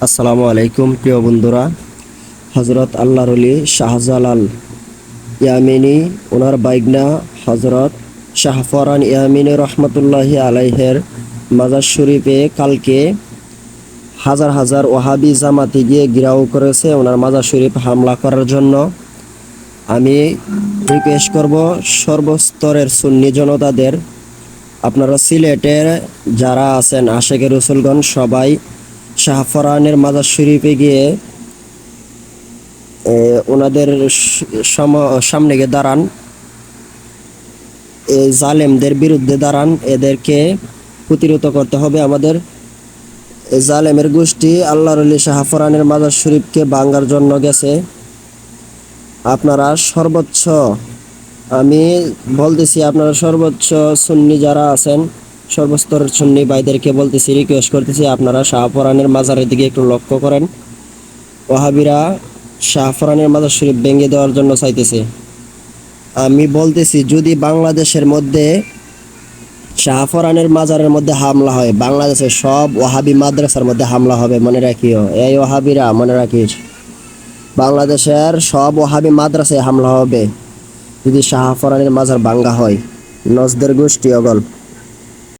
আসসালামু আলাইকুম প্রিয় বন্ধুরা। হজরত আল্লাহর ওলি শাহজালাল ইয়ামিনী ওনার বাইগনা হজরত শাহফরান ইয়ামিনী রহমতুল্লাহি আলাইহের মাজার শরীফে কালকে হাজার হাজার ওহাবি জামাতি গিয়ে ঘেরাও করেছে ওনার মাজার শরীফ হামলা করার জন্য। আমি রিকোয়েস্ট করব সর্বস্তরের সুন্নি জনতাদের, আপনারা সিলেটের যারা আছেন আশেকে রসুলগঞ্জ সবাই শাহফরানের মাজার শরীফে গিয়ে ওনাদের সামনে গিয়ে দাঁড়ান, এই জালেমদের বিরুদ্ধে দাঁড়ান। এদেরকে প্রতিরোধ করতে হবে আমাদের। জালেমের গোষ্ঠী আল্লাহর ওলি শাহফরানের মাজার শরীফকে ভাঙার জন্য গেছে। আপনারা সর্বোচ্চ, আমি বলতেছি, আপনারা সর্বোচ্চ সুন্নি যারা আছেন সর্বস্তরের সুন্নি ভাইদেরকে বলতেছি, রিকোয়েস্ট করতেছি, আপনারা শাহফরানের মাজারের দিকে একটু লক্ষ্য করেন। ওহাবিরা শাহফরানের মাজার শরীফ ভেঙে দেওয়ার জন্য চাইতেছে। আমি বলতেছি, যদি বাংলাদেশের মধ্যে শাহফরানের মাজারের মধ্যে হামলা হয়, বাংলাদেশের সব ওহাবি মাদ্রাসার মধ্যে হামলা হবে, মনে রাখিও। এই ওহাবিরা মনে রাখিস, বাংলাদেশের সব ওহাবি মাদ্রাসায় হামলা হবে যদি শাহফরানের মাজার ভাঙ্গা হয়। নজদের গোষ্ঠী অগল।